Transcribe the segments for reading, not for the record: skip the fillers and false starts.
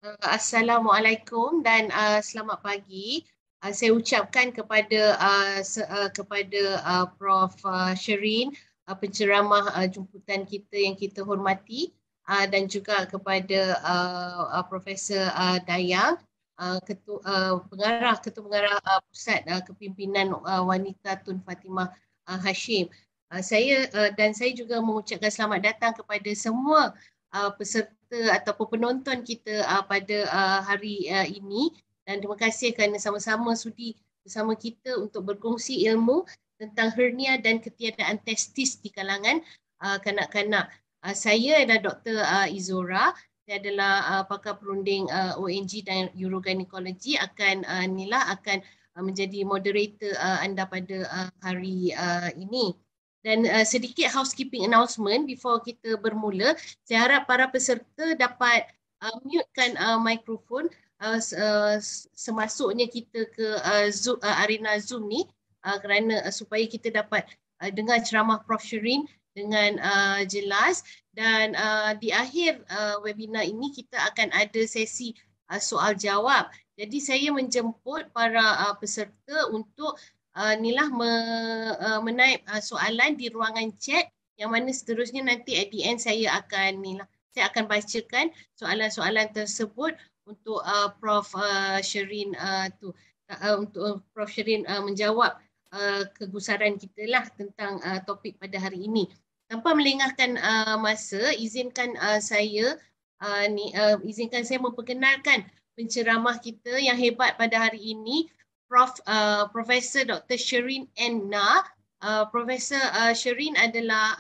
Assalamualaikum dan selamat pagi. Saya ucapkan kepada Prof Sherin, penceramah jemputan kita yang kita hormati, dan juga kepada Profesor Dayang, Ketua Pengarah Pusat Kepimpinan Wanita Tun Fatimah Hashim. Saya juga mengucapkan selamat datang kepada semua peserta ataupun penonton kita pada hari ini, dan terima kasih kerana sama-sama sudi bersama kita untuk berkongsi ilmu tentang hernia dan ketiadaan testis di kalangan kanak-kanak. Saya adalah Dr. Izora. Saya adalah pakar perunding ONG dan urogynecology. Akan menjadi moderator anda pada hari ini. Dan sedikit housekeeping announcement before kita bermula. Saya harap para peserta dapat mutekan mikrofon semasuknya kita ke arena Zoom ni, kerana supaya kita dapat dengar ceramah Prof Sherin dengan jelas. Dan di akhir webinar ini kita akan ada sesi soal jawab. Jadi saya menjemput para peserta untuk menaip soalan di ruangan chat, yang mana seterusnya nanti at the end saya akan bacakan soalan-soalan tersebut untuk Prof Sherin untuk Prof Sherin menjawab kegusaran kita lah tentang topik pada hari ini. Tanpa melengahkan masa, izinkan saya memperkenalkan penceramah kita yang hebat pada hari ini, Profesor Dr. Sherin N. Na. Profesor Sherin adalah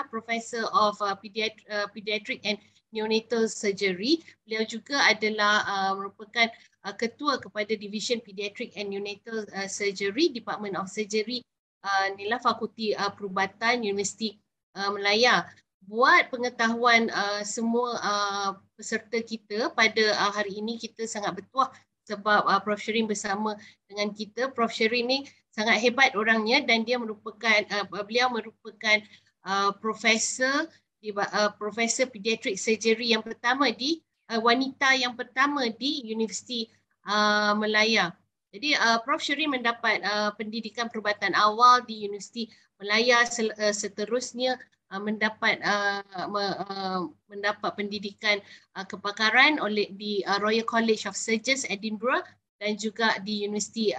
Professor of Pediatric and Neonatal Surgery. Beliau juga adalah merupakan ketua kepada Division Pediatric and Neonatal Surgery, Department of Surgery, Fakulti Perubatan, Universiti Melaya. Buat pengetahuan semua peserta kita pada hari ini, kita sangat bertuah sebab Prof Sherin bersama dengan kita. Prof Sherin ni sangat hebat orangnya, dan beliau merupakan profesor Pediatric Surgery yang pertama wanita yang pertama di Universiti Melaya. Jadi Prof Sherin mendapat pendidikan perubatan awal di Universiti Melaya, seterusnya mendapat pendidikan kepakaran di Royal College of Surgeons Edinburgh dan juga di Universiti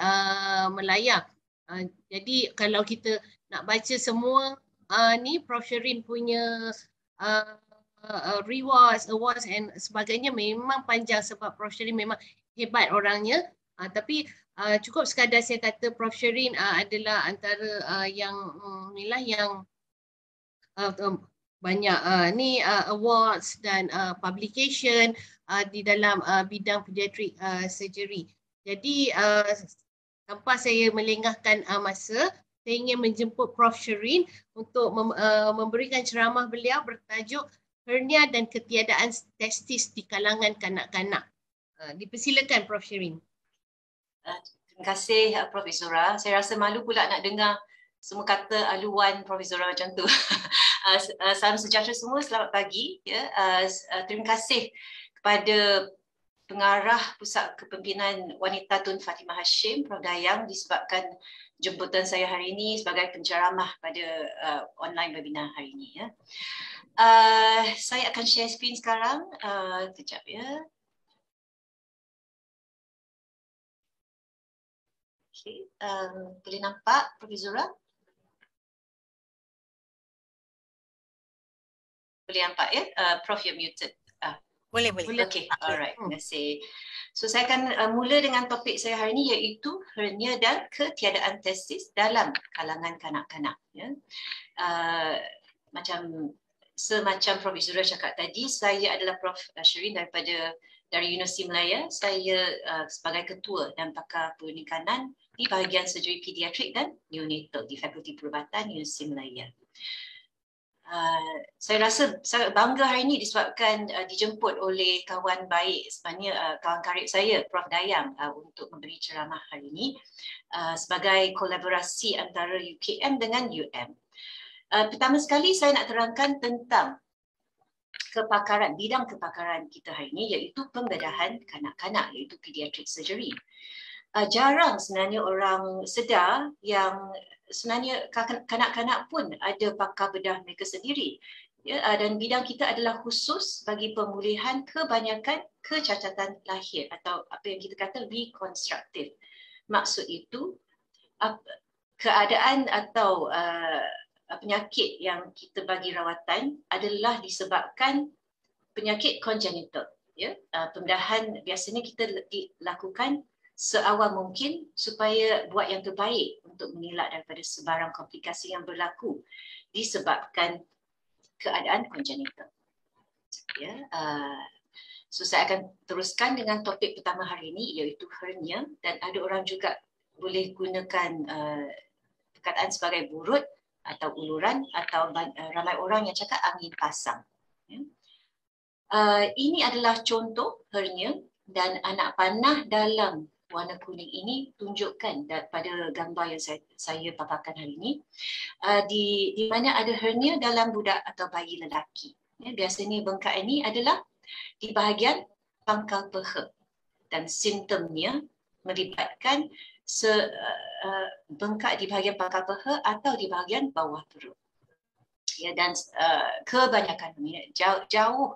Melaya. Jadi kalau kita nak baca semua ni Prof Sherin punya awards and sebagainya, memang panjang sebab Prof Sherin memang hebat orangnya. Tapi cukup sekadar saya kata Prof Sherin adalah antara yang banyak awards dan publication di dalam bidang pediatric surgery. Jadi tanpa saya melengahkan masa, saya ingin menjemput Prof Sherin untuk memberikan ceramah beliau bertajuk hernia dan ketiadaan testis di kalangan kanak-kanak. Dipersilakan Prof Sherin. Terima kasih Prof Izora. Saya rasa malu pula nak dengar semua kata aluan Prof Izora macam tu. Salam sejahtera semua, selamat pagi. Terima kasih kepada Pengarah Pusat Kepimpinan Wanita Tun Fatimah Hashim, Prof Dayang, disebabkan jemputan saya hari ini sebagai penceramah pada online webinar hari ini. Saya akan share screen sekarang. Kejap ya. Okay. Boleh nampak Prof Izora? Boleh nampak ya? Prof, you're muted. Boleh. Okay, alright. Terima kasih. So saya akan mula dengan topik saya hari ini, iaitu hernia dan ketiadaan testis dalam kalangan kanak-kanak. Ya. Semacam Prof Izura cakap tadi, saya adalah Prof Sherin dari Universiti Melaya. Saya sebagai ketua dan pakar penikanan di bahagian surgery pediatrik dan neonatal di Fakulti Perubatan Universiti Melaya. Saya rasa sangat bangga hari ini disebabkan dijemput oleh kawan baik, sebenarnya kawan karib saya, Prof Dayang, untuk memberi ceramah hari ini sebagai kolaborasi antara UKM dengan UM. Pertama sekali saya nak terangkan tentang bidang kepakaran kita hari ini iaitu pembedahan kanak-kanak, iaitu pediatric surgery. Jarang sebenarnya orang sedar yang sebenarnya kanak-kanak pun ada pakar bedah mereka sendiri. Ya, dan bidang kita adalah khusus bagi pemulihan kebanyakan kecacatan lahir atau apa yang kita kata reconstructive. Maksud itu keadaan atau penyakit yang kita bagi rawatan adalah disebabkan penyakit congenital. Ya, pembedahan biasanya kita lakukan seawal mungkin supaya buat yang terbaik untuk mengelak daripada sebarang komplikasi yang berlaku disebabkan keadaan congenital. Ya, so saya akan teruskan dengan topik pertama hari ini iaitu hernia, dan ada orang juga boleh gunakan perkataan sebagai burut atau uluran atau ramai orang yang cakap angin pasang. Ya. Ini adalah contoh hernia dan anak panah dalam warna kuning ini tunjukkan pada gambar yang saya paparkan hari ini di mana ada hernia dalam budak atau bayi lelaki. Ya, biasanya bengkak ini adalah di bahagian pangkal peha dan simptomnya melibatkan bengkak di bahagian pangkal peha atau di bahagian bawah perut. Ya, dan kebanyakan jauh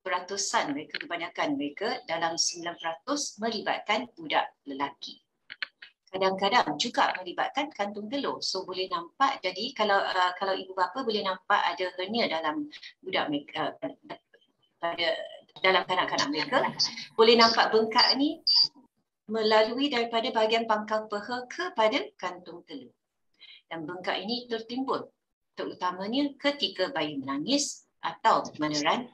peratusan mereka, kebanyakan mereka dalam 9% melibatkan budak lelaki. Kadang-kadang juga melibatkan kantung telur. So boleh nampak, jadi kalau ibu bapa boleh nampak ada hernia dalam budak mereka, dalam kanak-kanak mereka, boleh nampak bengkak ni melalui daripada bahagian pangkal peha kepada kantung telur. Dan bengkak ini tertimbul terutamanya ketika bayi menangis atau meneran,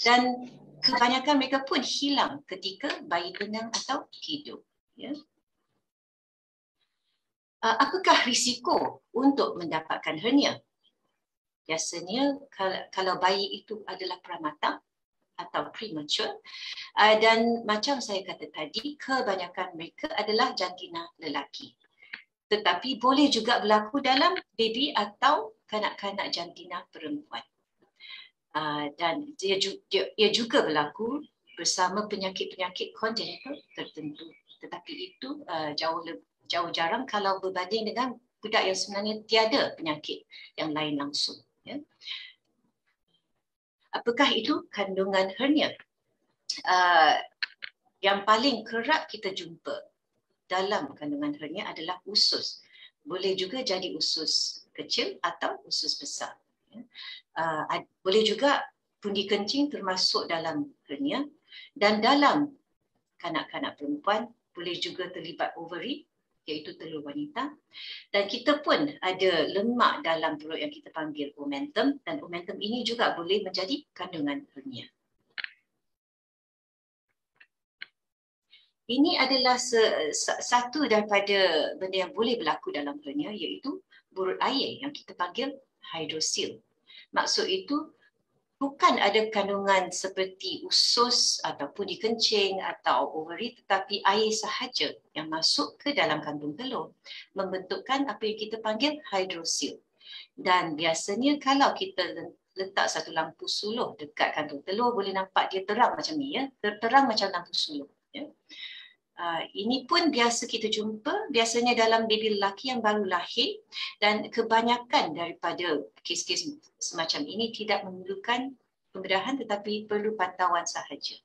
dan kebanyakan mereka pun hilang ketika bayi tenang atau tidur. Ya. Apakah risiko untuk mendapatkan hernia? Biasanya kalau bayi itu adalah pramatang atau premature, dan macam saya kata tadi, kebanyakan mereka adalah jantina lelaki. Tetapi boleh juga berlaku dalam baby atau kanak-kanak jantina perempuan. Dan ia juga berlaku bersama penyakit-penyakit congenital tertentu. Tetapi itu jauh jarang kalau berbanding dengan budak yang sebenarnya tiada penyakit yang lain langsung. Ya. Apakah itu kandungan hernia? Yang paling kerap kita jumpa dalam kandungan hernia adalah usus. Boleh juga jadi usus kecil atau usus besar. Ya. Boleh juga pundi kencing termasuk dalam hernia, dan dalam kanak-kanak perempuan boleh juga terlibat ovary iaitu telur wanita, dan kita pun ada lemak dalam perut yang kita panggil omentum, dan omentum ini juga boleh menjadi kandungan hernia. Ini adalah satu daripada benda yang boleh berlaku dalam hernia iaitu burut air yang kita panggil hydrocele. Maksud itu bukan ada kandungan seperti usus ataupun dikencing atau ovary, tetapi air sahaja yang masuk ke dalam kandung telur membentukkan apa yang kita panggil hydrocele. Dan biasanya kalau kita letak satu lampu suluh dekat kandung telur, boleh nampak dia terang macam ni, ya, terang macam lampu suluh. Ya. Ini pun biasa kita jumpa biasanya dalam baby lelaki yang baru lahir, dan kebanyakan daripada kes-kes semacam ini tidak memerlukan pembedahan tetapi perlu pantauan sahaja.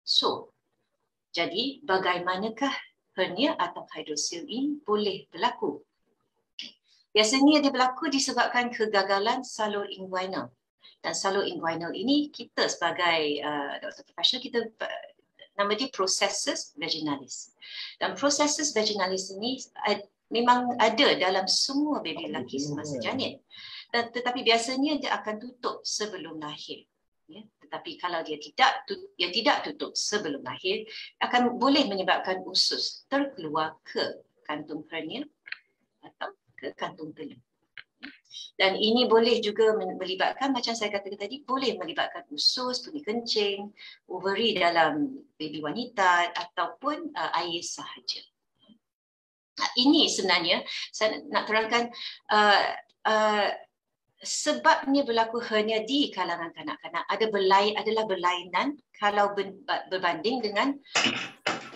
So, jadi bagaimanakah hernia atau hydrocele ini boleh berlaku? Biasanya dia berlaku disebabkan kegagalan salur inguinal. Dan salur inguinal ini kita sebagai doktor profesional kita nama dia processus vaginalis. Dan processus vaginalis ini memang ada dalam semua baby lelaki semasa janin. Tetapi biasanya dia akan tutup sebelum lahir. Ya, tetapi kalau dia tidak tutup sebelum lahir, akan boleh menyebabkan usus terkeluar ke kantung hernia atau ke kantung telur. Dan ini boleh juga melibatkan, macam saya katakan tadi, boleh melibatkan usus, pundi kencing, ovary dalam baby wanita ataupun air sahaja. Ini sebenarnya saya nak terangkan sebabnya berlaku hernia di kalangan kanak-kanak adalah berlainan kalau berbanding dengan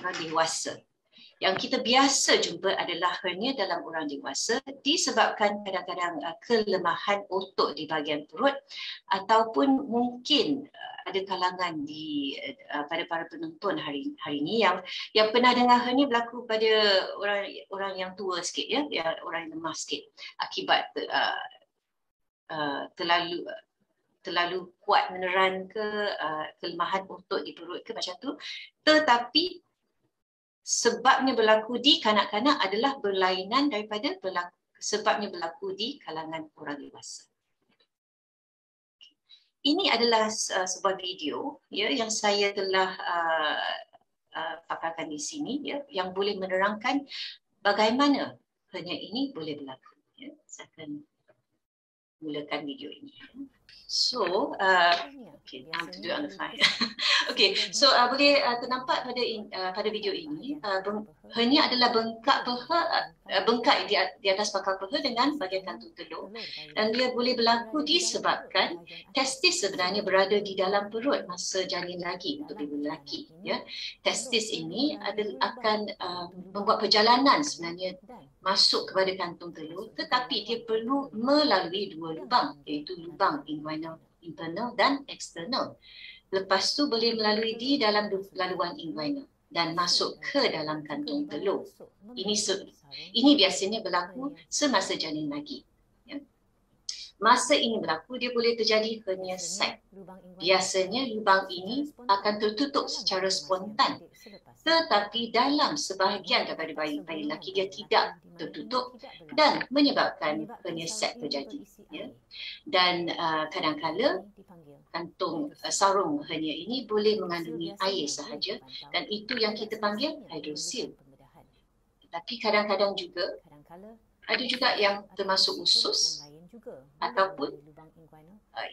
orang dewasa. Yang kita biasa jumpa adalah hernia dalam orang dewasa disebabkan kadang-kadang kelemahan otot di bahagian perut, ataupun mungkin ada kalangan pada para penonton hari ini yang pernah dengar hernia berlaku pada orang yang tua sikit, ya, orang yang lemah sikit akibat terlalu kuat meneran ke kelemahan otot di perut ke macam tu. Tetapi sebabnya berlaku di kanak-kanak adalah berlainan daripada sebabnya berlaku di kalangan orang dewasa. Ini adalah sebuah video, ya, yang saya telah paparkan di sini, ya, yang boleh menerangkan bagaimana hernia ini boleh berlaku. Ya. Saya akan mulakan video ini. So, okay, I have to do it on the fly. Okay, so boleh ternampak pada video ini, hernia adalah bengkak di atas pangkal peha dengan bahagian kantung telur, dan dia boleh berlaku disebabkan testis sebenarnya berada di dalam perut masa janin lagi untuk baby lelaki. Ya, testis ini akan membuat perjalanan sebenarnya masuk kepada kantung telur, tetapi dia perlu melalui dua lubang, iaitu lubang inguinal internal dan eksternal. Lepas tu boleh melalui di dalam laluan inguinal dan masuk ke dalam kantung telur. Ini biasanya berlaku semasa janin lagi. Ya. Masa ini berlaku, dia boleh terjadi hernia sac. Biasanya lubang ini akan tertutup secara spontan. Tetapi dalam sebahagian daripada bayi lelaki dia tidak tertutup dan menyebabkan hernia sac terjadi. Ya. Dan kadang-kala kantung sarung hernia ini boleh mengandungi air sahaja, dan itu yang kita panggil hydrocele. Tapi kadang-kadang juga ada juga yang termasuk usus ataupun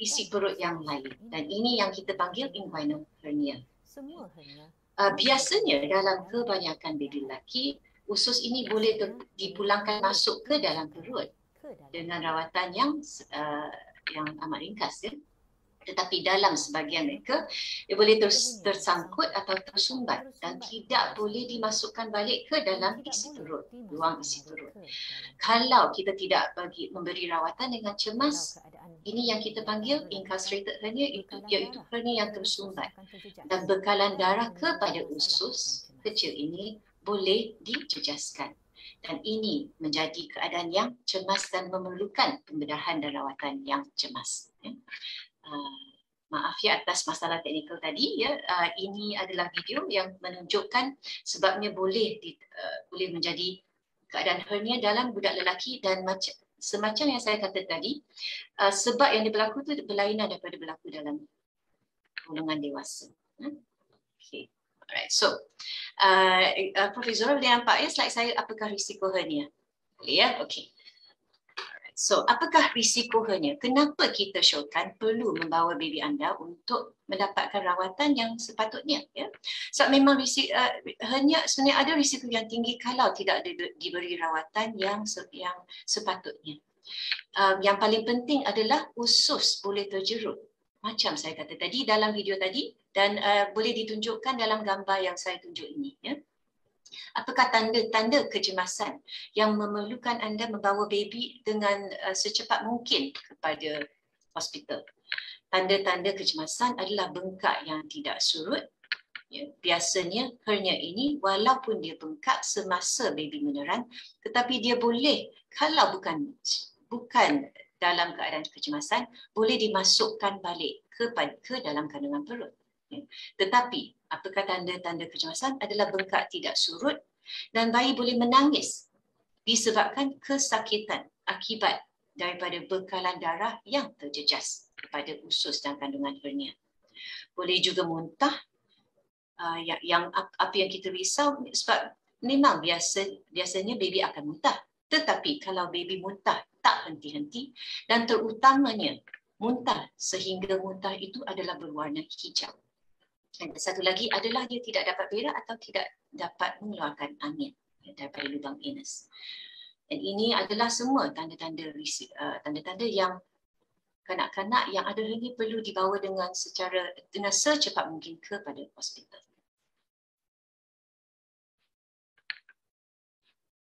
isi perut yang lain, dan ini yang kita panggil inguinal hernia. Biasanya dalam kebanyakan baby lelaki, usus ini boleh dipulangkan masuk ke dalam perut dengan rawatan yang amat ringkas, ya. Tetapi dalam sebahagian mereka, dia boleh tersangkut atau tersumbat dan tidak boleh dimasukkan balik ke dalam isi perut, ruang isi perut. Kalau kita tidak memberi rawatan dengan cemas, ini yang kita panggil incarcerated hernia, iaitu hernia yang tersumbat, dan bekalan darah kepada usus kecil ini boleh dijejaskan. Dan ini menjadi keadaan yang cemas dan memerlukan pembedahan dan rawatan yang cemas. Maaf ya atas masalah teknikal tadi, ya. Ini adalah video yang menunjukkan sebabnya boleh menjadi keadaan hernia dalam budak lelaki, dan semacam yang saya kata tadi, sebab yang berlaku itu berlainan daripada berlaku dalam golongan dewasa. Okay. Alright, so Profesor boleh nampak ya slide saya, apakah risiko hernia? Boleh ya? Okay. So, apakah risiko hernia? Kenapa kita syorkan perlu membawa baby anda untuk mendapatkan rawatan yang sepatutnya? Ya? So, memang hernia sebenarnya ada risiko yang tinggi kalau tidak diberi rawatan yang sepatutnya. Yang paling penting adalah usus boleh terjerut. Macam saya kata tadi dalam video tadi, dan boleh ditunjukkan dalam gambar yang saya tunjuk ini. Ya? Apakah tanda-tanda kecemasan yang memerlukan anda membawa baby dengan secepat mungkin kepada hospital? Tanda-tanda kecemasan adalah bengkak yang tidak surut. Ya, biasanya hernia ini walaupun dia bengkak semasa baby meneran, tetapi dia boleh, kalau bukan dalam keadaan kecemasan, boleh dimasukkan balik ke dalam kandungan perut. Ya. Tetapi apakah tanda-tanda kecemasan adalah bengkak tidak surut dan bayi boleh menangis disebabkan kesakitan akibat daripada bekalan darah yang terjejas pada usus dan kandungan hernia. Boleh juga muntah, apa yang kita risau sebab memang biasanya baby akan muntah. Tetapi kalau baby muntah tak henti-henti, dan terutamanya muntah sehingga muntah itu adalah berwarna hijau. Dan satu lagi adalah dia tidak dapat berak atau tidak dapat mengeluarkan angin daripada lubang anus. Dan ini adalah semua tanda-tanda yang kanak-kanak yang ada hernia perlu dibawa dengan secepat mungkin kepada hospital.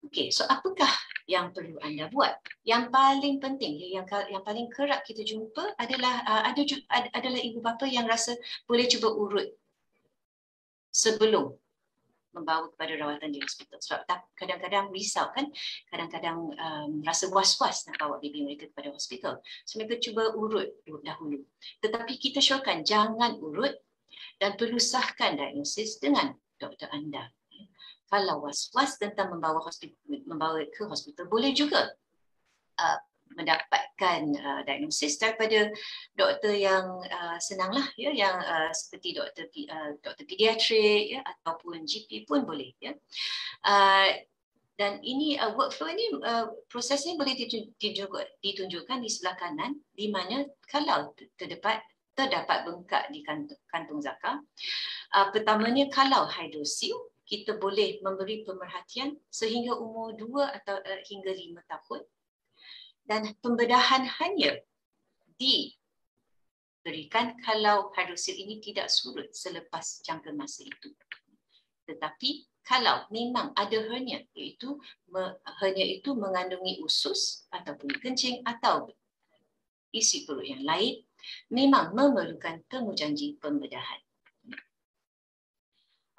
Okey, so apakah yang perlu anda buat? Yang paling penting, yang paling kerap kita jumpa adalah adalah ibu bapa yang rasa boleh cuba urut sebelum membawa kepada rawatan di hospital. Sebab kadang-kadang risau kan, kadang-kadang rasa was-was nak bawa baby mereka kepada hospital. So mereka cuba urut dahulu. Tetapi kita syorkan jangan urut dan perlu sahkan diagnosis dengan doktor anda. Kalau was-was tentang membawa ke hospital, boleh juga mendapatkan diagnosis daripada doktor yang senanglah, ya, yang seperti doktor pediatrik, ya, ataupun GP pun boleh, ya. Dan ini workflow ini prosesnya boleh ditunjukkan di sebelah kanan, di mana kalau terdapat bengkak di kantung zakar, pertamanya kalau hidrosil, kita boleh memberi pemerhatian sehingga umur 2 atau hingga 5 tahun. Dan pembedahan hanya diberikan kalau hidrosil ini tidak surut selepas jangka masa itu. Tetapi kalau memang ada hernia, iaitu hernia itu mengandungi usus ataupun kencing atau isi perut yang lain, memang memerlukan temujanji pembedahan.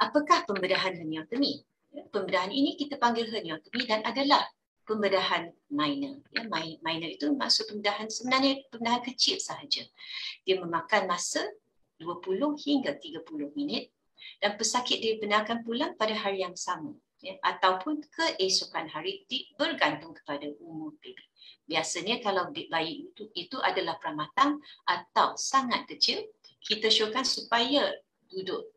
Apakah pembedahan herniotomi? Pembedahan ini kita panggil herniotomi dan adalah pembedahan minor. Ya, minor itu maksud sebenarnya pembedahan kecil sahaja. Dia memakan masa 20 hingga 30 minit dan pesakit dibenarkan pulang pada hari yang sama, ya, ataupun keesokan hari bergantung kepada umur baby. Biasanya kalau bayi itu adalah pramatang atau sangat kecil, kita syorkan supaya duduk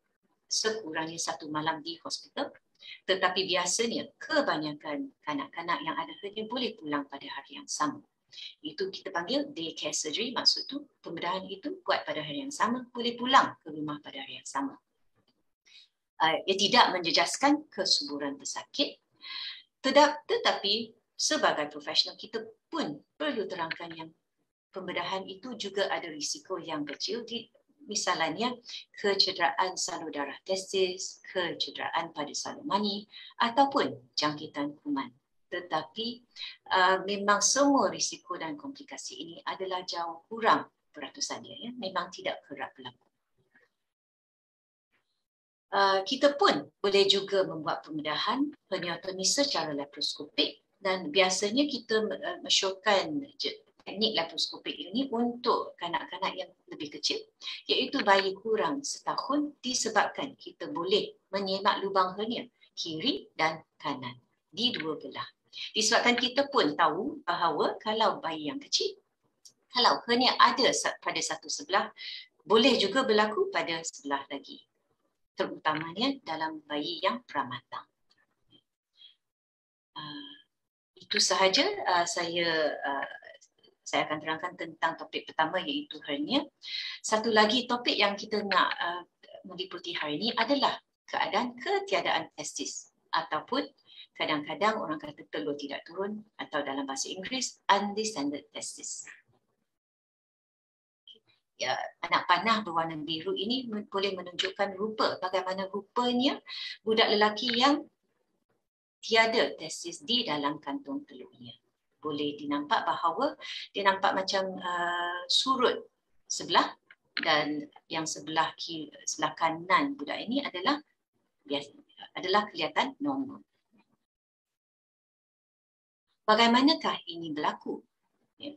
sekurangnya 1 malam di hospital. Tetapi biasanya kebanyakan kanak-kanak yang ada hernia boleh pulang pada hari yang sama. Itu kita panggil day care surgery. Maksud tu pembedahan itu buat pada hari yang sama, boleh pulang ke rumah pada hari yang sama. Ia tidak menjejaskan kesuburan pesakit. Tetapi sebagai profesional kita pun perlu terangkan yang pembedahan itu juga ada risiko yang kecil. Misalnya kecederaan salur darah testis, kecederaan pada salur mani ataupun jangkitan kuman. Tetapi memang semua risiko dan komplikasi ini adalah jauh kurang peratusan dia, ya. Memang tidak kerap berlaku. Kita pun boleh juga membuat pembedahan herniotomi secara laparoskopik dan biasanya kita mesyurkan teknik laparoskopik ini untuk kanak-kanak yang lebih kecil, iaitu bayi kurang setahun, disebabkan kita boleh menyemak lubang hernia kiri dan kanan di dua belah. Disebabkan kita pun tahu bahawa kalau bayi yang kecil, kalau hernia ada pada satu sebelah, boleh juga berlaku pada sebelah lagi, terutamanya dalam bayi yang pramatang. Itu sahaja saya akan terangkan tentang topik pertama, iaitu hernia. Satu lagi topik yang kita nak meliputi hari ini adalah keadaan ketiadaan testis ataupun kadang-kadang orang kata telur tidak turun atau dalam bahasa Inggeris undescended testis. Ya, anak panah berwarna biru ini boleh menunjukkan rupa, bagaimana rupanya budak lelaki yang tiada testis di dalam kantung telurnya. Boleh dinampak bahawa dia nampak macam surut sebelah dan yang sebelah kanan budak ini adalah kelihatan normal. Bagaimanakah ini berlaku? Ya.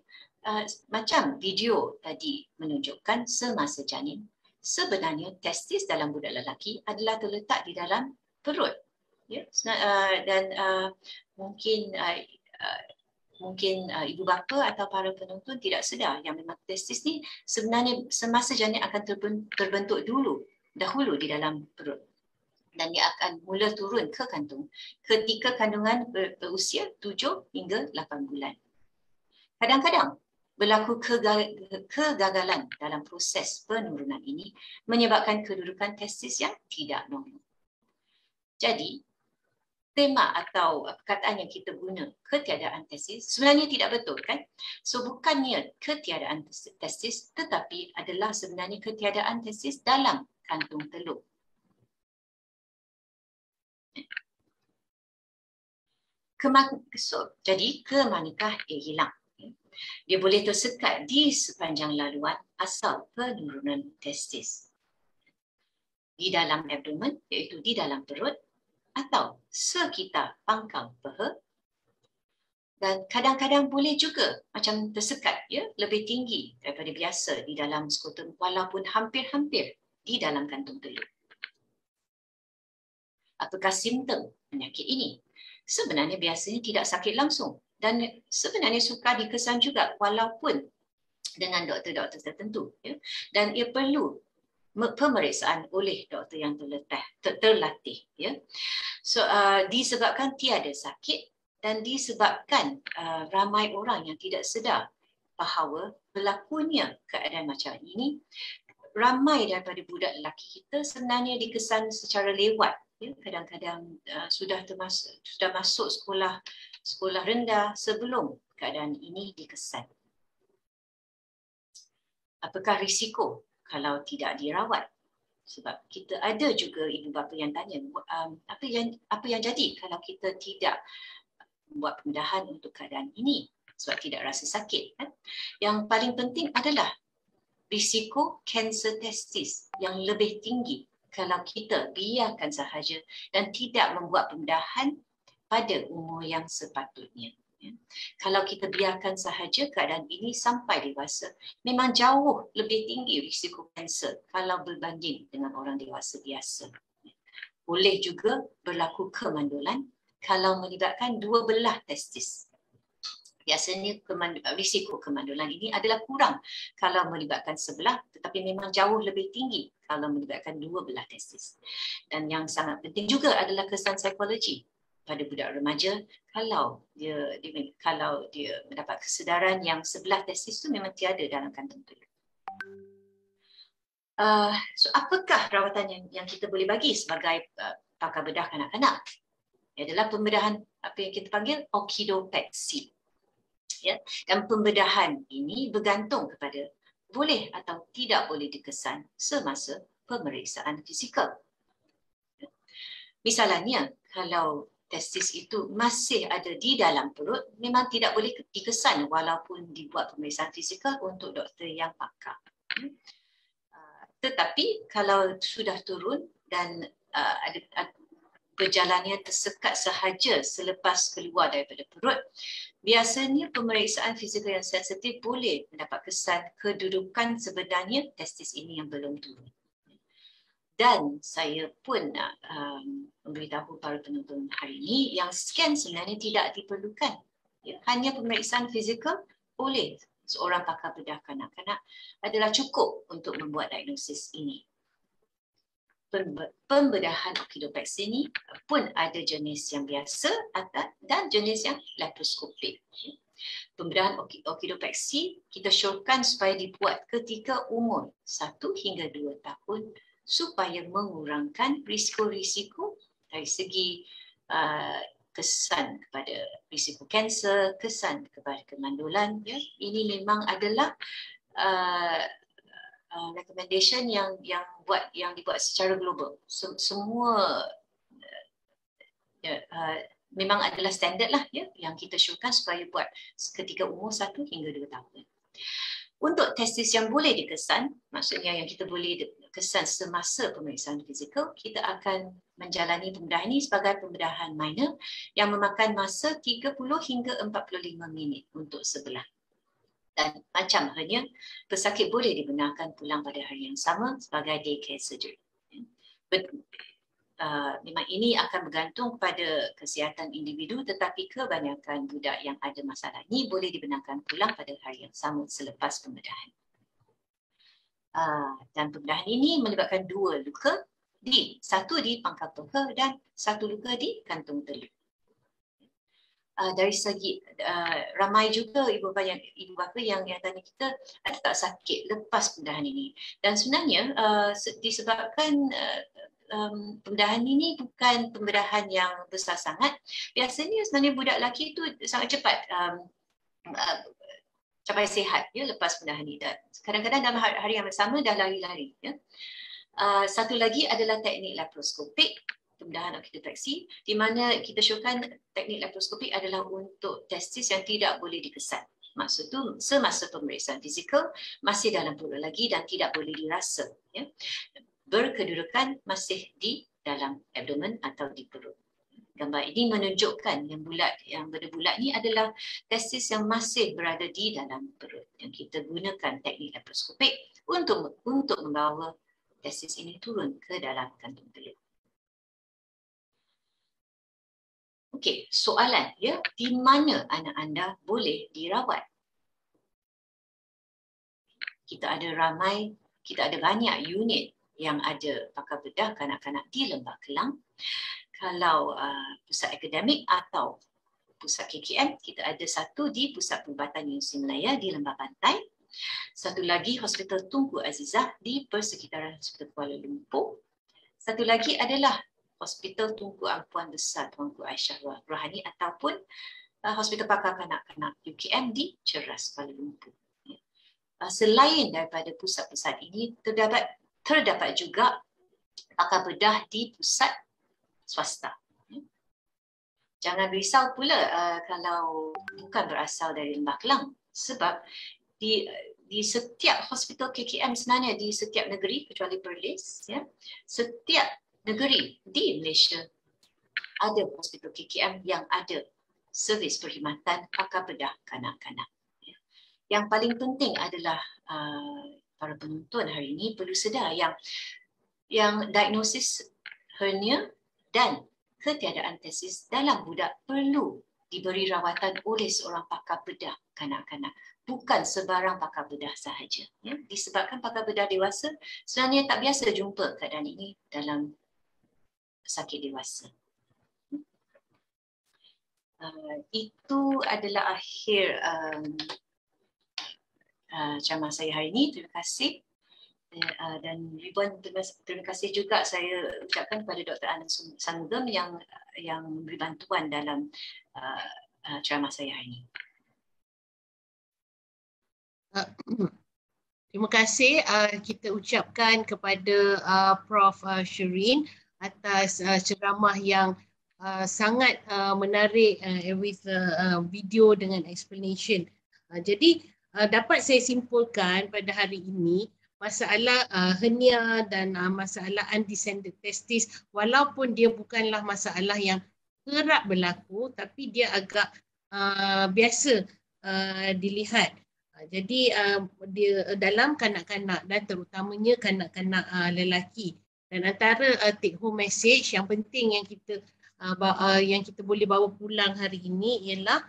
Macam video tadi menunjukkan semasa janin, sebenarnya testis dalam budak lelaki adalah terletak di dalam perut. Ya. Dan mungkin ibu bapa atau para penonton tidak sedar yang memang testis ni sebenarnya semasa janin akan terbentuk dahulu di dalam perut. Dan dia akan mula turun ke kantung ketika kandungan berusia 7 hingga 8 bulan. Kadang-kadang berlaku kegagalan dalam proses penurunan ini menyebabkan kedudukan testis yang tidak normal. Jadi, tema atau perkataan yang kita guna, ketiadaan testis, sebenarnya tidak betul kan? So bukannya ketiadaan testis, tetapi adalah sebenarnya ketiadaan testis dalam kantung telur. Jadi ke manakah ia hilang? Dia boleh tersekat di sepanjang laluan asal penurunan testis. Di dalam abdomen, iaitu di dalam perut, atau sekitar pangkal peha, dan kadang-kadang boleh juga macam tersekat, ya, lebih tinggi daripada biasa di dalam skrotum walaupun hampir-hampir di dalam kantung telur. Apakah simptom penyakit ini? Sebenarnya biasanya tidak sakit langsung dan sebenarnya sukar dikesan juga walaupun dengan doktor-doktor tertentu, ya. Dan ia perlu pemeriksaan oleh doktor yang terlatih, ya. So disebabkan tiada sakit dan disebabkan ramai orang yang tidak sedar bahawa berlakunya keadaan macam ini, ramai daripada budak lelaki kita sebenarnya dikesan secara lewat, ya. Kadang-kadang sudah masuk sekolah rendah sebelum keadaan ini dikesan. Apakah risiko kalau tidak dirawat? Sebab kita ada juga ibu bapa yang tanya, apa yang jadi kalau kita tidak buat pembedahan untuk keadaan ini sebab tidak rasa sakit, kan? Yang paling penting adalah risiko kanser testis yang lebih tinggi kalau kita biarkan sahaja dan tidak membuat pembedahan pada umur yang sepatutnya. Kalau kita biarkan sahaja keadaan ini sampai dewasa, memang jauh lebih tinggi risiko kanser kalau berbanding dengan orang dewasa biasa. Boleh juga berlaku kemandulan kalau melibatkan dua belah testis. Biasanya risiko kemandulan ini adalah kurang kalau melibatkan sebelah, tetapi memang jauh lebih tinggi kalau melibatkan dua belah testis. Dan yang sangat penting juga adalah kesan psikologi pada budak remaja kalau dia mendapat kesedaran yang sebelah testis itu memang tiada dalam kantung telur. So apakah rawatan yang kita boleh bagi sebagai pakar bedah kanak-kanak? Adalah pembedahan apa yang kita panggil orchidopeksi. Ya, dan pembedahan ini bergantung kepada boleh atau tidak boleh dikesan semasa pemeriksaan fizikal. Misalnya, kalau testis itu masih ada di dalam perut, memang tidak boleh dikesan walaupun dibuat pemeriksaan fizikal untuk doktor yang pakar. Tetapi kalau sudah turun dan berjalannya tersekat sahaja selepas keluar daripada perut, biasanya pemeriksaan fizikal yang sensitif boleh mendapat kesan kedudukan sebenarnya testis ini yang belum turun. Dan saya pun nak memberitahu para penonton hari ini yang scan sebenarnya tidak diperlukan. Ya, hanya pemeriksaan fizikal oleh seorang pakar bedah kanak-kanak adalah cukup untuk membuat diagnosis ini. Pembedahan orchidopeksi ini pun ada jenis yang biasa dan jenis yang laparoskopik. Pembedahan orchidopeksi kita syorkan supaya dibuat ketika umur 1 hingga 2 tahun supaya mengurangkan risiko-risiko dari segi kesan kepada risiko kanser, kesan kepada kemandulan. Ya. Ini memang adalah recommendation yang dibuat secara global. Semua memang adalah standard lah, ya, yang kita syorkan supaya buat ketika umur 1 hingga 2 tahun. Untuk testis yang boleh dikesan, maksudnya yang kita boleh kesan semasa pemeriksaan fizikal, kita akan menjalani pembedahan ini sebagai pembedahan minor yang memakan masa 30 hingga 45 minit untuk sebelah. Dan macam halnya, pesakit boleh dibenarkan pulang pada hari yang sama sebagai day care surgery. Memang ini akan bergantung pada kesihatan individu, tetapi kebanyakan budak yang ada masalah ini boleh dibenarkan pulang pada hari yang sama selepas pembedahan. Dan pembedahan ini melibatkan 2 luka, satu di pangkal peha dan 1 luka di kantung telur. Dari segi ramai juga ibu bapa yang tanya kita ada tak sakit lepas pembedahan ini, dan sebenarnya disebabkan pembedahan ini bukan pembedahan yang besar sangat. Biasanya sebenarnya budak lelaki itu sangat cepat capai sihat ya lepas pembedahan ini. Kadang-kadang dalam hari yang sama dah lari-lari. Ya. Satu lagi adalah teknik laparoskopik, pembedahan orkidopeksi, di mana kita syorkan teknik laparoskopik adalah untuk testis yang tidak boleh dikesan. Maksud tu semasa pemeriksaan fizikal masih dalam perut lagi dan tidak boleh dirasa. Ya. Berkedudukan masih di dalam abdomen atau di perut. Gambar ini menunjukkan yang bulat, yang berbulat ni adalah testis yang masih berada di dalam perut. Yang kita gunakan teknik laparoskopik untuk membawa testis ini turun ke dalam kantung telur. Okey, soalan ya, di mana anak anda boleh dirawat? Kita ada banyak unit yang ada pakar bedah kanak-kanak di Lembah Kelang. Kalau pusat akademik atau pusat KKM, kita ada satu di Pusat Perubatan Universiti Malaya di Lembah Pantai. Satu lagi Hospital Tunku Azizah di persekitaran Hospital Kuala Lumpur. Satu lagi adalah Hospital Tunku Ampuan Besar Tuanku Aisyah Rohani ataupun Hospital Pakar Kanak-kanak UKM di Ceras Kuala Lumpur. Selain daripada pusat-pusat ini, terdapat juga pakar bedah di pusat swasta. Jangan risau pula kalau bukan berasal dari Lembah Kelang, sebab di setiap hospital KKM sebenarnya di setiap negeri kecuali Perlis, ya, setiap negeri di Malaysia ada hospital KKM yang ada servis perkhidmatan pakar bedah kanak-kanak. Ya. Yang paling penting adalah para penonton hari ini perlu sedar yang diagnosis hernia dan ketiadaan testis dalam budak perlu diberi rawatan oleh seorang pakar bedah kanak-kanak. Bukan sebarang pakar bedah sahaja. Ya. Disebabkan pakar bedah dewasa sebenarnya tak biasa jumpa keadaan ini dalam sakit dewasa. Itu adalah akhir ceramah saya hari ini. Terima kasih. Dan ribuan terima kasih juga saya ucapkan kepada Dr. Anand Sanggem yang memberi bantuan dalam ceramah saya hari ini. Terima kasih kita ucapkan kepada Prof. Sherin atas ceramah yang sangat menarik with video dengan explanation. Jadi dapat saya simpulkan pada hari ini masalah hernia dan masalah undescended testis, walaupun dia bukanlah masalah yang kerap berlaku, tapi dia agak biasa dilihat. Jadi dia dalam kanak-kanak dan terutamanya kanak-kanak lelaki. Dan antara take home message yang penting yang kita boleh bawa pulang hari ini ialah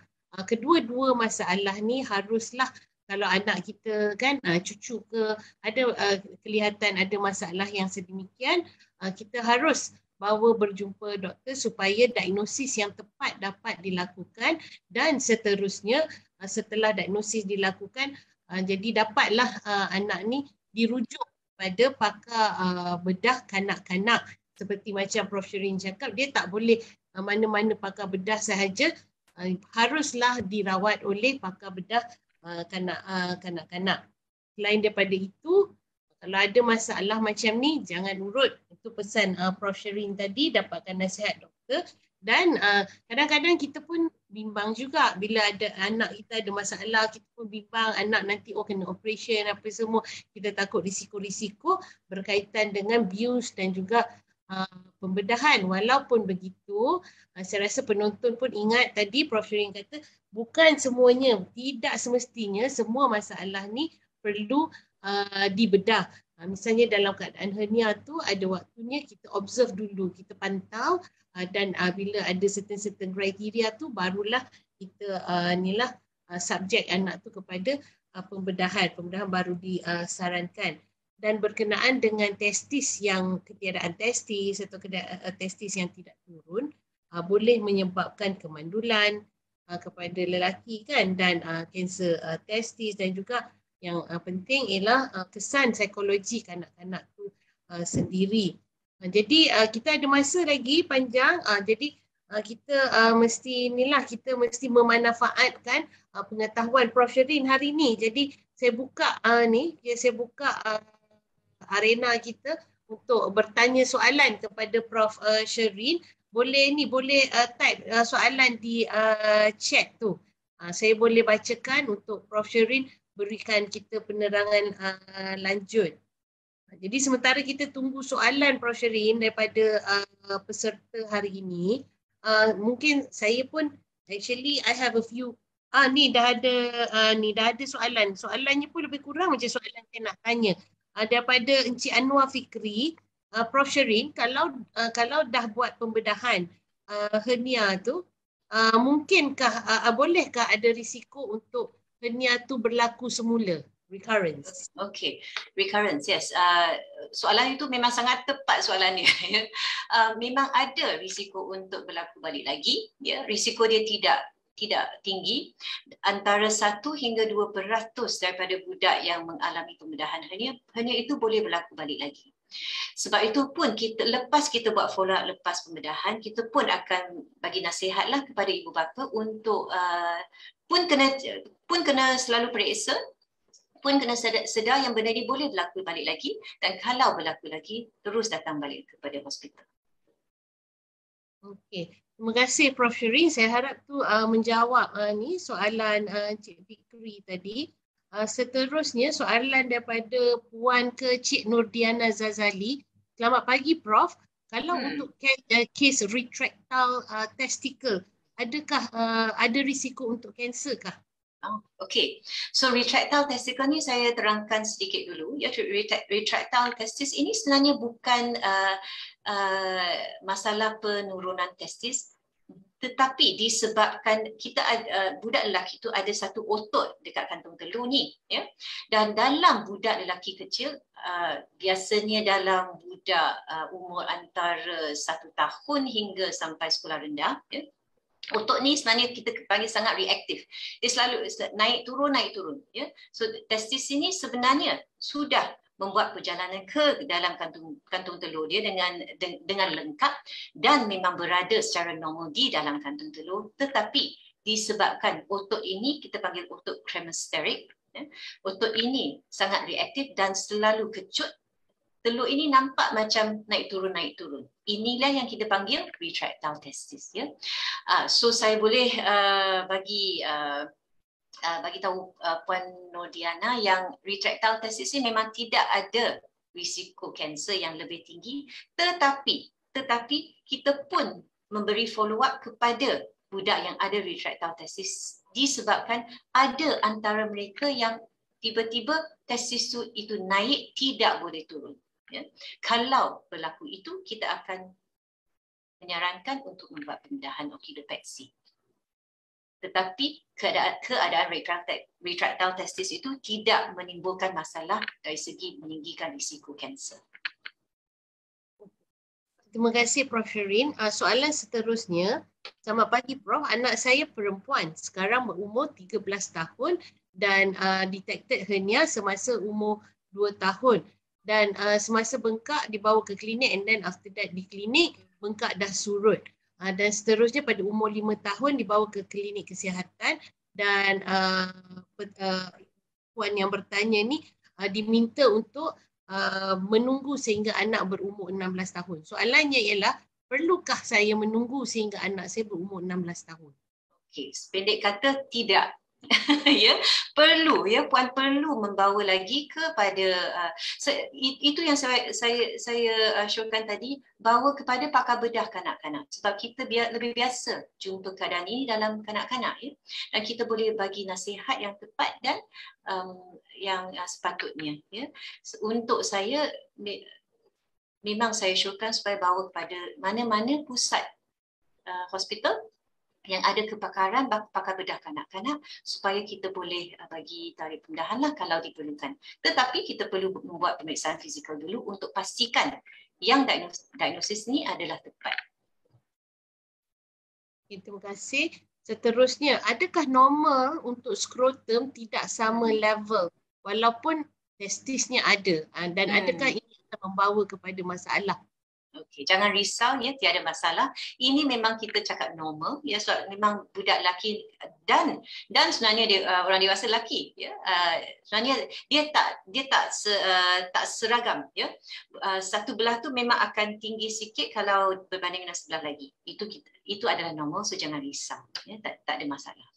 kedua-dua masalah ni haruslah, kalau anak kita kan cucu ke ada kelihatan ada masalah yang sedemikian, kita harus bawa berjumpa doktor supaya diagnosis yang tepat dapat dilakukan, dan seterusnya setelah diagnosis dilakukan, jadi dapatlah anak ni dirujuk pada pakar bedah kanak-kanak. Seperti macam Prof. Sherin cakap, dia tak boleh mana-mana pakar bedah sahaja, haruslah dirawat oleh pakar bedah kanak-kanak. Selain daripada itu, kalau ada masalah macam ni, jangan urut. Itu pesan Prof. Sherin tadi, dapatkan nasihat doktor. Dan kadang-kadang kita pun bimbang juga bila ada anak kita ada masalah, kita pun bimbang anak nanti kena operation apa semua. Kita takut risiko-risiko berkaitan dengan bius dan juga pembedahan. Walaupun begitu, saya rasa penonton pun ingat tadi Prof. Sherin kata bukan semuanya, tidak semestinya semua masalah ni perlu dibedah. Misalnya dalam keadaan hernia tu ada waktunya kita observe dulu, kita pantau, dan bila ada certain kriteria tu barulah kita subjek anak tu kepada pembedahan baru disarankan. Dan berkenaan dengan testis yang ketiadaan testis atau testis yang tidak turun, boleh menyebabkan kemandulan kepada lelaki kan, dan kanser testis, dan juga yang penting ialah kesan psikologi kanak-kanak tu sendiri. Jadi kita ada masa lagi panjang. Jadi kita kita mesti memanfaatkan pengetahuan Prof Sherin hari ini. Jadi saya buka arena kita untuk bertanya soalan kepada Prof Sherin. Boleh type soalan di chat tu. Saya boleh bacakan untuk Prof Sherin berikan kita penerangan lanjut. Jadi sementara kita tunggu soalan Prof Sherin daripada peserta hari ini, mungkin saya pun actually I have a few ni dah ada soalan. Soalannya pun lebih kurang macam soalan saya nak tanya. Daripada Encik Anwar Fikri, Prof Sherin, kalau dah buat pembedahan hernia tu, mungkinkah bolehkah ada risiko untuk hernia tu berlaku semula? Recurrence. Okay, recurrence, yes. Soalan itu memang sangat tepat soalannya. Memang ada risiko untuk berlaku balik lagi. Ya, risiko dia tidak tinggi. Antara 1 hingga 2% daripada budak yang mengalami pembedahan hernia itu boleh berlaku balik lagi. Sebab itu pun lepas kita buat follow up lepas pembedahan, kita pun akan bagi nasihatlah kepada ibu bapa untuk pun kena selalu periksa, pun kena sedar yang benda ni boleh berlaku balik lagi, dan kalau berlaku lagi terus datang balik kepada hospital. Okey, terima kasih Prof Sherin. Saya harap tu menjawab ni soalan Cik Fikri tadi. Seterusnya soalan daripada Puan ke Cik Nurdiana Zazali. Selamat pagi Prof. Kalau untuk kes retractile testicle, adakah ada risiko untuk kanser kah? Okay, so retractile testicle ni saya terangkan sedikit dulu. Ya, retractile testis ini sebenarnya bukan masalah penurunan testis, tetapi disebabkan budak lelaki itu ada satu otot dekat kantung telur ni, ya. Dan dalam budak lelaki kecil, biasanya dalam budak umur antara 1 tahun hingga sampai sekolah rendah, ya, otot ni sebenarnya kita panggil sangat reaktif. Dia selalu naik turun. Ya. So testis ini sebenarnya sudah membuat perjalanan ke dalam kantung telur dia dengan lengkap dan memang berada secara normal di dalam kantung telur. Tetapi disebabkan otot ini, kita panggil otot cremasteric, ya, otot ini sangat reaktif dan selalu kecut. Telur ini nampak macam naik turun. Inilah yang kita panggil retractile testis. Ya. So saya boleh bagi tahu Puan Nurdiana yang retractile testis ini memang tidak ada risiko kanser yang lebih tinggi, tetapi kita pun memberi follow up kepada budak yang ada retractile testis disebabkan ada antara mereka yang tiba-tiba testis itu naik, tidak boleh turun. Ya. Kalau berlaku itu, kita akan menyarankan untuk membuat pembedahan okidopexy. Tetapi keadaan retractile testis itu tidak menimbulkan masalah dari segi meninggikan risiko kanser. Terima kasih Prof Sherin. Soalan seterusnya, selamat pagi Prof. Anak saya perempuan, sekarang berumur 13 tahun dan detected hernia semasa umur 2 tahun. Dan semasa bengkak dibawa ke klinik, and then after that di klinik bengkak dah surut. Dan seterusnya pada umur 5 tahun dibawa ke klinik kesihatan, dan puan yang bertanya ni diminta untuk menunggu sehingga anak berumur 16 tahun. Soalannya ialah, perlukah saya menunggu sehingga anak saya berumur 16 tahun? Okey, sependek kata tidak. Ya, perlu, ya, puan perlu membawa lagi kepada itu yang saya showkan tadi, bawa kepada pakar bedah kanak-kanak, sebab kita lebih biasa jumpa keadaan ini dalam kanak-kanak, ya, dan kita boleh bagi nasihat yang tepat dan yang sepatutnya, ya. Untuk saya memang saya showkan supaya bawa kepada mana-mana pusat hospital yang ada kepakaran pakar bedah kanak-kanak supaya kita boleh bagi tarikh pembedahan lah kalau diperlukan. Tetapi kita perlu membuat pemeriksaan fizikal dulu untuk pastikan yang diagnosis ni adalah tepat. Terima kasih. Seterusnya, adakah normal untuk skrotum tidak sama level walaupun testisnya ada, dan adakah ini akan membawa kepada masalah? Okey, jangan risau ya, tiada masalah. Ini memang kita cakap normal ya, sebab memang budak lelaki dan sebenarnya dia orang dewasa lelaki ya. Sebenarnya dia tak seragam ya. Satu belah tu memang akan tinggi sikit kalau berbanding dengan sebelah lagi. Itu adalah normal, so jangan risau ya, tak ada masalah.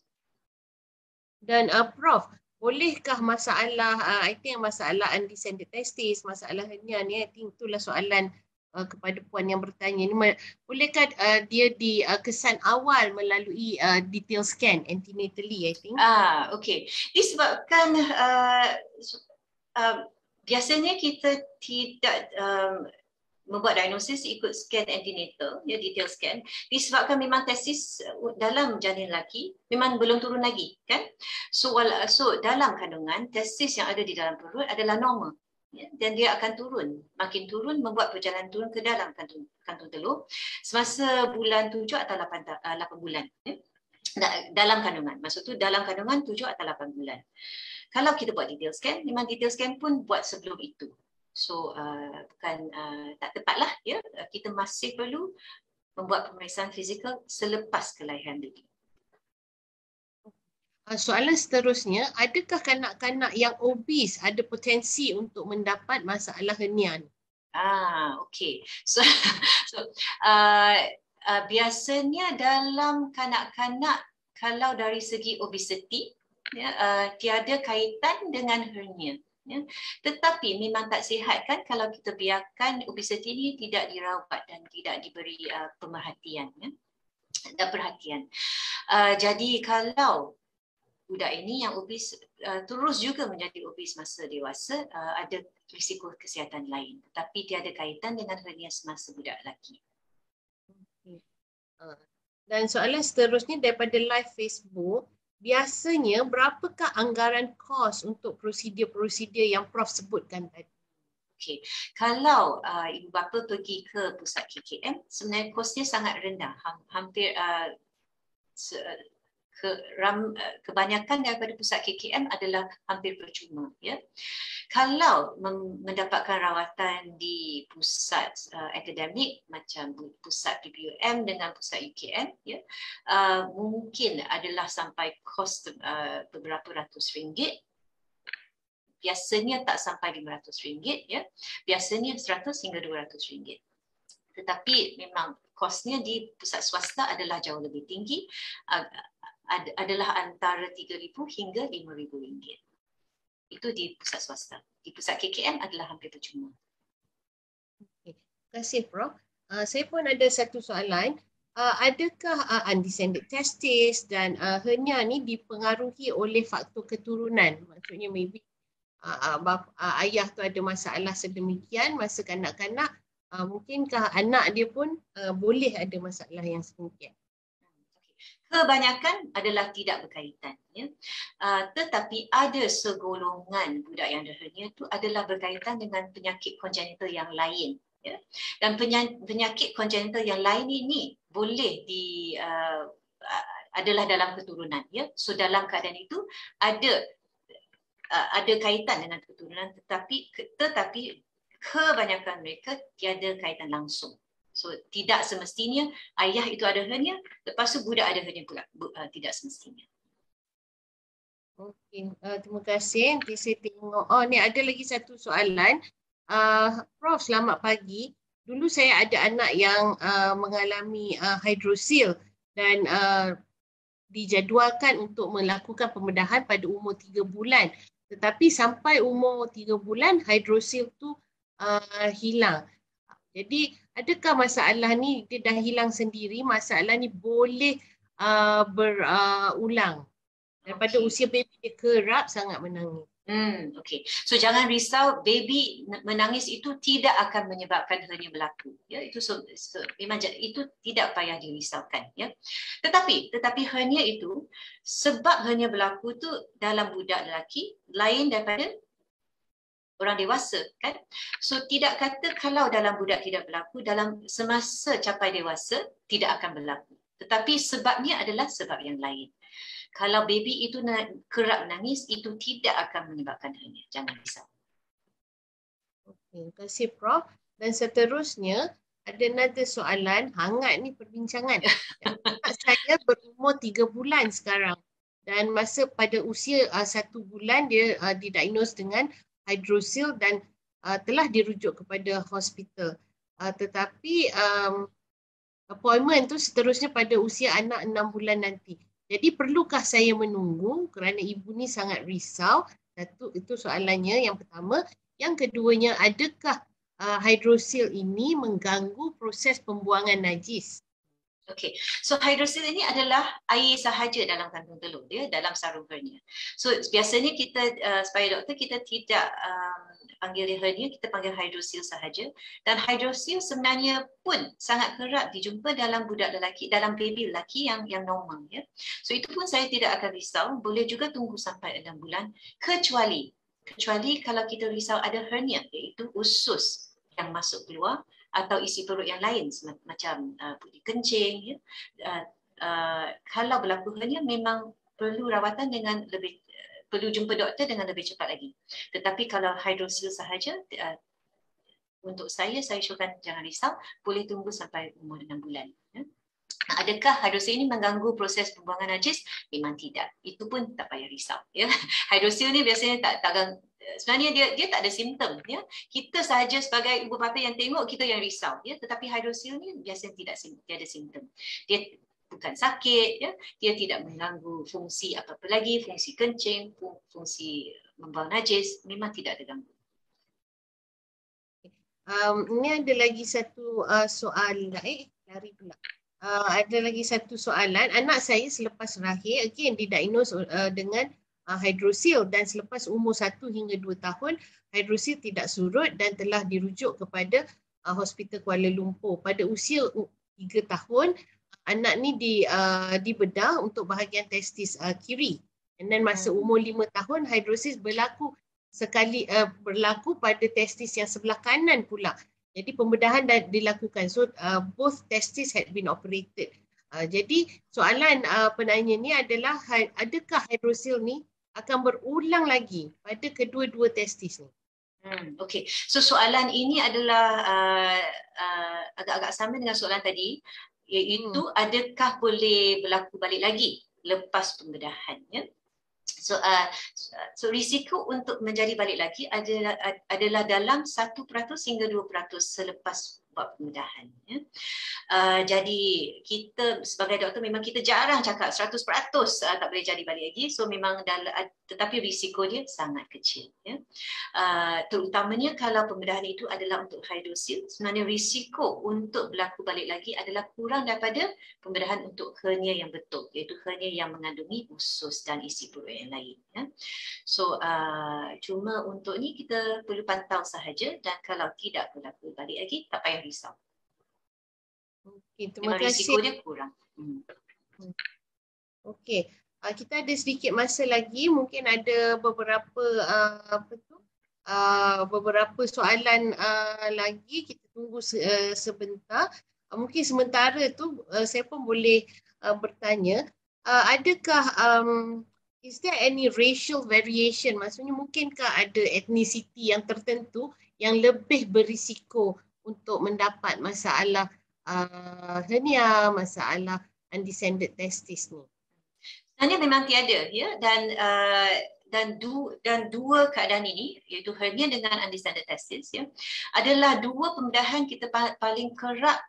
Dan Prof, bolehkah masalah I think masalah undescended testis, masalah hernia ni, I think itulah soalan kepada puan yang bertanya ni, bolehkah dia di kesan awal melalui detail scan antenatally, I think? Okey. Disebabkan biasanya kita tidak membuat diagnosis ikut scan antenatal, ya, detail scan, disebabkan memang testis dalam janin lelaki memang belum turun lagi, kan? So dalam kandungan testis yang ada di dalam perut adalah normal. Ya, dan dia akan turun, makin turun membuat perjalanan turun ke dalam kantung telur semasa bulan 7 atau 8 bulan. Ya. Dalam kandungan, maksud tu dalam kandungan 7 atau 8 bulan. Kalau kita buat detail scan, memang detail scan pun buat sebelum itu. So bukan tak tepatlah ya, kita masih perlu membuat pemeriksaan fizikal selepas kelahiran baby. Soalan seterusnya, adakah kanak-kanak yang obes ada potensi untuk mendapat masalah hernia ni? Okey. So biasanya dalam kanak-kanak kalau dari segi obesity ya, tiada kaitan dengan hernia. Ya. Tetapi memang tak sihat kan kalau kita biarkan obesity ini tidak dirawat dan tidak diberi pemerhatian ya, dan perhatian. Jadi kalau budak ini yang obes terus juga menjadi obes masa dewasa, ada risiko kesihatan lain, tapi tiada kaitan dengan hernia semasa budak lelaki. Dan soalan seterusnya daripada live Facebook, biasanya berapakah anggaran kos untuk prosedur-prosedur yang Prof sebutkan tadi? Okey, kalau ibu bapa pergi ke pusat KKM, sebenarnya kosnya sangat rendah, hampir kebanyakan daripada pusat KKM adalah hampir percuma ya. Kalau mendapatkan rawatan di pusat akademik macam pusat PPUM dengan pusat UKM ya, mungkin adalah sampai kos beberapa ratus ringgit. Biasanya tak sampai RM500 ya. Biasanya 100 hingga RM200. Tetapi memang kosnya di pusat swasta adalah jauh lebih tinggi, adalah antara RM3,000 hingga RM5,000. Itu di pusat swasta. Di pusat KKM adalah hampir percuma. Okay. Terima kasih Prof. Saya pun ada satu soalan. Adakah undescended testis dan hernia ni dipengaruhi oleh faktor keturunan? Maksudnya maybe ayah tu ada masalah sedemikian masa kanak-kanak, mungkinkah anak dia pun boleh ada masalah yang sedemikian? Kebanyakan adalah tidak berkaitan. Ya. Tetapi ada segolongan budak yang ada hernia itu adalah berkaitan dengan penyakit kongenital yang lain. Ya. Dan penyakit kongenital yang lain ini boleh adalah dalam keturunan. Ya. So dalam keadaan itu ada kaitan dengan keturunan, tetapi kebanyakan mereka tiada kaitan langsung. So tidak semestinya ayah itu ada hernia, lepas tu budak ada hernia pula. Tidak semestinya. Okey, terima kasih. Nanti saya tengok. Ni ada lagi satu soalan. Prof, selamat pagi. Dulu saya ada anak yang mengalami hidrosil dan dijadualkan untuk melakukan pembedahan pada umur 3 bulan. Tetapi sampai umur 3 bulan hidrosil tu hilang. Jadi adakah masalah ni dia dah hilang sendiri, masalah ni boleh berulang? Daripada usia baby dia kerap sangat menangis. Okey. So jangan risau, baby menangis itu tidak akan menyebabkan hernia berlaku. Ya, itu memang itu tidak payah dirisaukan. Ya. Tetapi hernia itu, sebab hernia berlaku tu dalam budak lelaki lain daripada orang dewasa, kan? So tidak kata kalau dalam budak tidak berlaku, dalam semasa capai dewasa tidak akan berlaku. Tetapi sebabnya adalah sebab yang lain. Kalau baby itu kerap menangis, itu tidak akan menyebabkan hernia. Jangan risau. Terima kasih Prof. Dan seterusnya, ada another soalan, hangat ni perbincangan. Anak saya berumur 3 bulan sekarang dan masa pada usia 1 bulan dia didiagnose dengan hydrocele dan telah dirujuk kepada hospital. Tetapi appointment tu seterusnya pada usia anak 6 bulan nanti. Jadi perlukah saya menunggu kerana ibu ni sangat risau? Satu, itu soalannya yang pertama. Yang keduanya, adakah hydrocele ini mengganggu proses pembuangan najis? Okey, so hydrocele ini adalah air sahaja dalam kandung telur dia, dalam sarung hernia. So biasanya kita sebagai doktor kita tidak panggil dia hernia, kita panggil hydrocele sahaja. Dan hydrocele sebenarnya pun sangat kerap dijumpa dalam budak lelaki, dalam baby lelaki yang normal ya. So itu pun saya tidak akan risau, boleh juga tunggu sampai 6 bulan kecuali kalau kita risau ada hernia, iaitu usus yang masuk keluar atau isi perut yang lain macam putih kencing ya. Kalau berlaku hernia memang perlu rawatan dengan lebih perlu jumpa doktor dengan lebih cepat lagi. Tetapi kalau hydrocele sahaja untuk saya syorkan jangan risau, boleh tunggu sampai umur 6 bulan ya. Adakah hydrocele ini mengganggu proses pembuangan najis? Memang tidak. Itu pun tak payah risau ya. Hydrocele ni biasanya tak sebenarnya dia tak ada simptom ya. Kita sahaja sebagai ibu bapa yang tengok kita yang risau ya, tetapi hydrocele ni biasanya tidak ada simptom. Dia bukan sakit ya, dia tidak mengganggu fungsi apa-apa lagi, fungsi kencing, fungsi membuang najis, memang tidak terganggu. Ini ada lagi satu soalan, lari pula. Ada lagi satu soalan, anak saya selepas lahir again didiagnose dengan hydrocele dan selepas umur 1 hingga 2 tahun hydrocele tidak surut dan telah dirujuk kepada Hospital Kuala Lumpur. Pada usia 3 tahun anak ni dibedah untuk bahagian testis kiri. Dan masa umur 5 tahun hydrocele berlaku pada testis yang sebelah kanan pula. Jadi pembedahan dah dilakukan. So both testes had been operated. Jadi soalan penanya ni adalah adakah hydrocele ni akan berulang lagi pada kedua-dua testis ni? Okey. So soalan ini adalah agak-agak sama dengan soalan tadi, iaitu adakah boleh berlaku balik lagi lepas pembedahan ya? So risiko untuk menjadi balik lagi adalah dalam 1% hingga 2% selepas buat pembedahan ya. Jadi kita sebagai doktor memang kita jarang cakap 100% tak boleh jadi balik lagi. So memang tetapi risiko dia sangat kecil ya. Terutamanya kalau pembedahan itu adalah untuk hydrocele, sebenarnya risiko untuk berlaku balik lagi adalah kurang daripada pembedahan untuk hernia yang betul, iaitu hernia yang mengandungi usus dan isi perut yang lain ya. So cuma untuk ni kita perlu pantau sahaja, dan kalau tidak berlaku balik lagi tak payah risau. Okay, terima kasih. Risiko dia kurang. Okey, kita ada sedikit masa lagi, mungkin ada beberapa beberapa soalan lagi, kita tunggu sebentar. Mungkin sementara tu saya pun boleh bertanya, adakah is there any racial variation? Maksudnya mungkinkah ada etnisiti yang tertentu yang lebih berisiko untuk mendapat masalah hernia, masalah undescended testis ni? Sebenarnya memang tiada ya, dan dua keadaan ini, iaitu hernia dengan undescended testis ya, adalah dua pembedahan kita paling kerap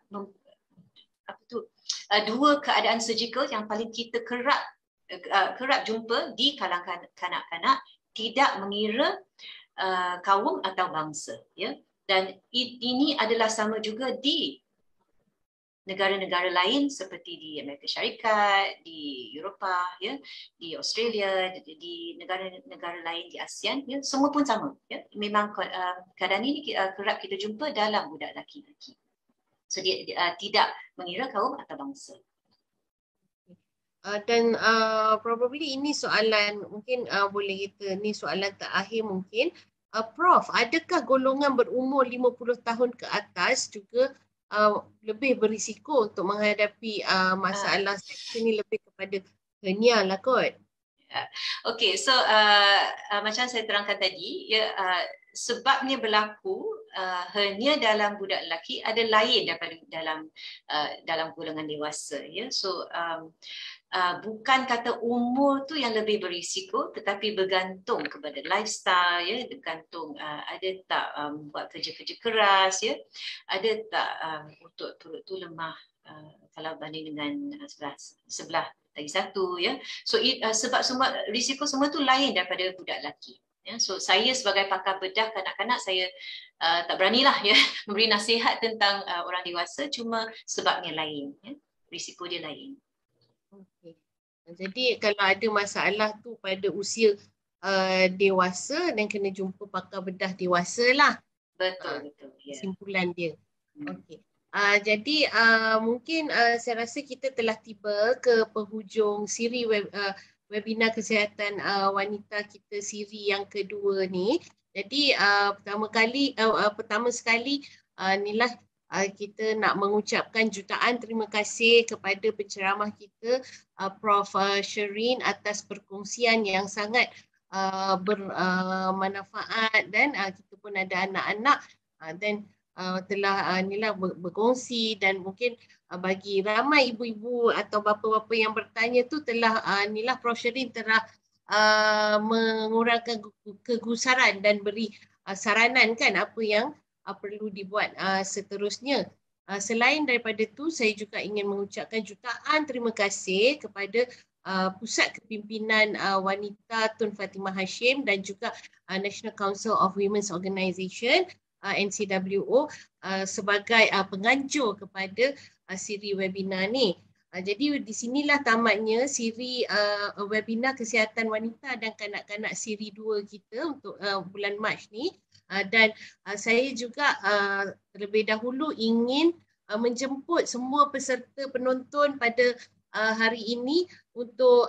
dua keadaan surgical yang paling kita kerap jumpa di kalangan kanak-kanak, tidak mengira kaum atau bangsa ya. Dan ini adalah sama juga di negara-negara lain seperti di Amerika Syarikat, di Eropah ya, di Australia, di negara-negara lain di ASEAN ya, semua pun sama ya. Memang keadaan ini kerap kita jumpa dalam budak lelaki-lelaki. So dia tidak mengira kaum atau bangsa. Dan probably ini soalan mungkin boleh kita, ni soalan terakhir mungkin. Prof, adakah golongan berumur 50 tahun ke atas juga lebih berisiko untuk menghadapi masalah seks ini, lebih kepada hernia lah kot? Okey, so macam saya terangkan tadi ya, sebabnya berlaku hernia dalam budak lelaki ada lain daripada dalam golongan dewasa, ya. So bukan kata umur tu yang lebih berisiko, tetapi bergantung kepada lifestyle, ya, bergantung ada tak buat kerja-kerja keras, ya, ada tak untuk perut tu lemah kalau banding dengan sebelah lagi satu, ya. So sebab semua risiko semua tu lain daripada budak lelaki. Ya, so saya sebagai pakar bedah kanak-kanak, saya tak beranilah, ya, memberi nasihat tentang orang dewasa, cuma sebabnya lain, ya, risiko dia lain. Okay. Jadi kalau ada masalah tu pada usia dewasa, dan kena jumpa pakar bedah dewasa lah. Betul, betul. Kesimpulan dia. Okey. Jadi mungkin saya rasa kita telah tiba ke penghujung siri webinar kesihatan wanita kita, siri yang kedua ni. Jadi pertama sekali inilah kita nak mengucapkan jutaan terima kasih kepada penceramah kita Prof Shereen atas perkongsian yang sangat bermanfaat, dan kita pun ada anak-anak dan telah inilah berkongsi, dan mungkin bagi ramai ibu-ibu atau bapa-bapa yang bertanya tu telah inilah Prof Shereen telah mengurangkan kegusaran dan beri saranan kan apa yang perlu dibuat seterusnya. Selain daripada tu, saya juga ingin mengucapkan jutaan terima kasih kepada Pusat Kepimpinan Wanita Tun Fatimah Hashim dan juga National Council of Women's Organisation NCWO sebagai penganjur kepada siri webinar ni. Jadi di sinilah tamatnya siri webinar kesihatan wanita dan kanak-kanak siri 2 kita untuk bulan Mac ni. Dan saya juga terlebih dahulu ingin menjemput semua peserta penonton pada hari ini untuk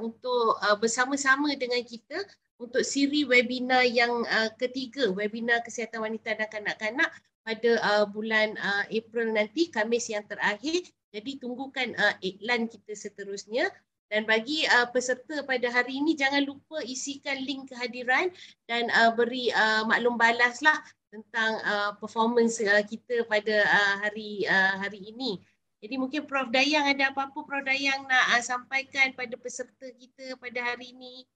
untuk bersama-sama dengan kita untuk siri webinar yang ketiga, webinar kesihatan wanita dan kanak-kanak pada bulan April nanti, Khamis yang terakhir. Jadi tunggukan iklan kita seterusnya. Dan bagi peserta pada hari ini, jangan lupa isikan link kehadiran dan beri maklum balaslah tentang performance kita pada hari ini. Jadi mungkin Prof Dayang ada apa-apa Prof Dayang nak sampaikan pada peserta kita pada hari ini?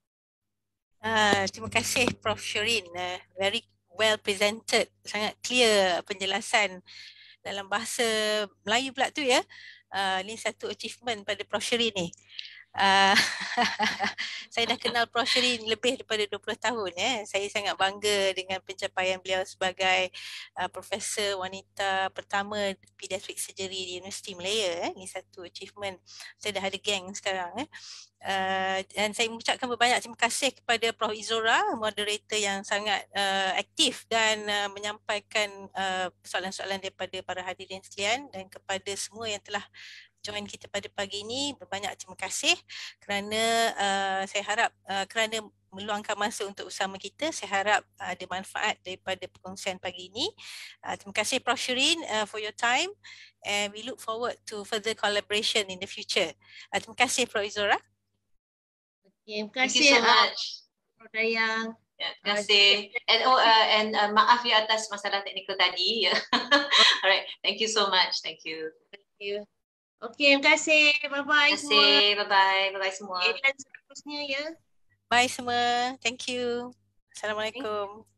Terima kasih Prof Shereen. Very well presented, sangat clear penjelasan dalam bahasa Melayu pula tu, ya. Ini satu achievement pada Prof Shereen ni. Saya dah kenal Prof Shereen lebih daripada 20 tahun, ya. Saya sangat bangga dengan pencapaian beliau sebagai profesor wanita pertama pediatric surgery di Universiti Malaya. Ini satu achievement. Saya dah ada geng sekarang, ya. Dan saya mengucapkan berbanyak terima kasih kepada Prof Izora, moderator yang sangat aktif dan menyampaikan soalan-soalan daripada para hadirin sekalian, dan kepada semua yang telah join kita pada pagi ini, berbanyak terima kasih kerana saya harap kerana meluangkan masa untuk bersama kita. Saya harap ada manfaat daripada perkongsian pagi ini. Terima kasih Prof Shereen for your time, and we look forward to further collaboration in the future. Terima kasih Prof Izora. Terima kasih so much Prof Dayang. Ya, terima kasih. And maaf ya atas masalah teknikal tadi. Alright, thank you so much. Thank you. Thank you. Okey, terima kasih. Bye-bye semua. Terima kasih. Bye-bye. Bye-bye semua. Iklan seterusnya, ya. Bye semua. Thank you. Assalamualaikum.